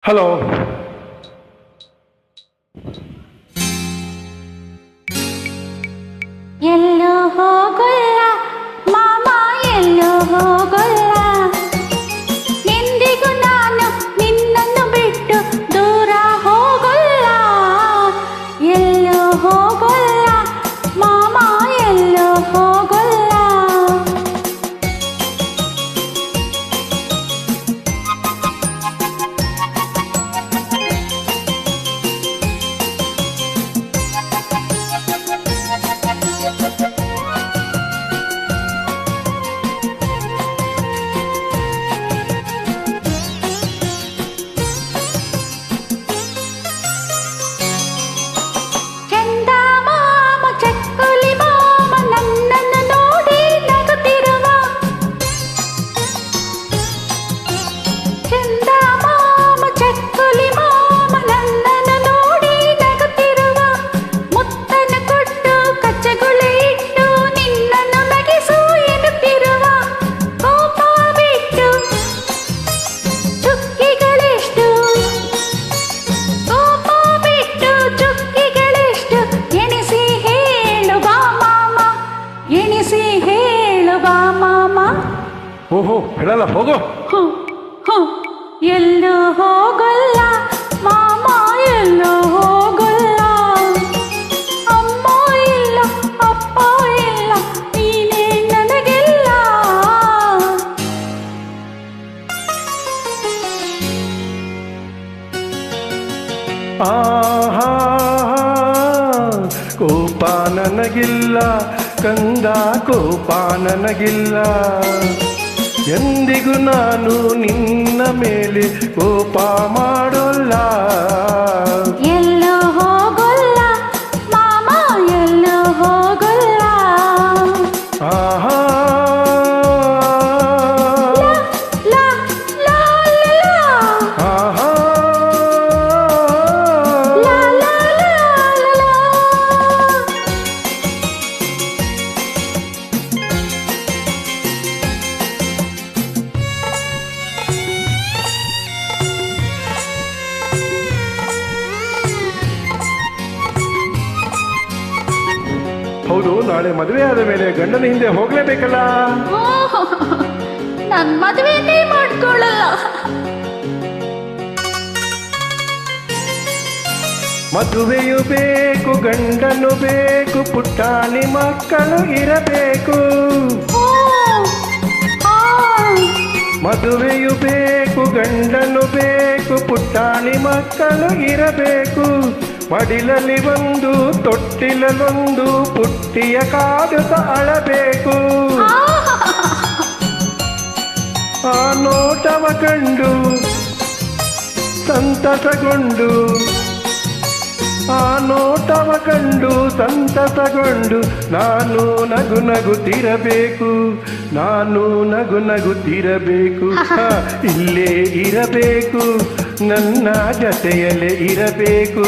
Hello. ಎಲ್ಲೋ ಹೋಗಲ್ಲ ಮಾಮ, ಎಲ್ಲೋ ಹೋಗಲ್ಲ, ಎಂದಿಗೂ ನಾನು ನಿನ್ನನ್ನು ಬಿಟ್ಟು ದೂರ ಹೋಗಲ್ಲ. ಎಲ್ಲೋ ಹೋಗಲ್ಲ ಮಾಮ, ಎಲ್ಲೋ ಹೋಗಲ್ಲ. ಓಹೋ, ಹೇಳಲ್ಲ, ಹೋಗೋ. ಎಲ್ಲೂ ಹೋಗಲ್ಲ ಮಾಮ, ಎಲ್ಲೂ ಹೋಗಲ್ಲ. ಅಮ್ಮ ಇಲ್ಲ, ಅಪ್ಪ ಇಲ್ಲ, ನೀನೇ ನನಗೆಲ್ಲ. ಆಹಾ, ಕೋಪ ನನಗಿಲ್ಲ ಕಂದ, ಕೋಪ ನನಗಿಲ್ಲ. ಎಂದಿಗೂ ನಾನು ನಿನ್ನ ಮೇಲೆ ಕೋಪ ಮಾಡೋಲ್ಲ. ಎಲ್ಲೂ ಹೋಗಲ್ಲ ಮಾಮ, ಎಲ್ಲೂ ಹೋಗಲ್ಲ. ಆಹಾ, ಲಾ, ಲಾ, ಲಾ, ಆಹಾ, ಲಾ, ಲಾ, ಲಾ, ಲಾ. ಹೌದು, ನಾಳೆ ಮದುವೆ ಆದ ಮೇಲೆ ಗಂಡನ ಹಿಂದೆ ಹೋಗ್ಲೇಬೇಕಲ್ಲ. ನನ್ ಮದುವೆನೇ ಮಾಡ್ಕೊಳ್ಳಲ್ಲ. ಮದುವೆಯು ಬೇಕು, ಗಂಡನು ಬೇಕು, ಪುಟ್ಟಾಣಿ ಮಕ್ಕಳು ಇರಬೇಕು. ಓ, ಆ, ಮದುವೆಯು ಬೇಕು, ಗಂಡನು ಬೇಕು, ಪುಟ್ಟಾಣಿ ಮಕ್ಕಳು ಇರಬೇಕು. ಮಡಿಲಲ್ಲಿ ಒಂದು, ತೊಟ್ಟಿಲಲ್ಲೊಂದು, ಪುಟ್ಟಿಯ ಕಾದುತ ಅಳಬೇಕು. ಆ ನೋಟವ ಕಂಡು ಸಂತಸಗೊಂಡು, ಆ ನೋಟವ ಕಂಡು ಸಂತಸಗೊಂಡು, ನಾನು ನಗು ನಗುತ್ತಿರಬೇಕು, ನಾನು ನಗು ನಗುತ್ತಿರಬೇಕು. ಇಲ್ಲೇ ಇರಬೇಕು, ನನ್ನ ಜೊತೆಯಲ್ಲೇ ಇರಬೇಕು.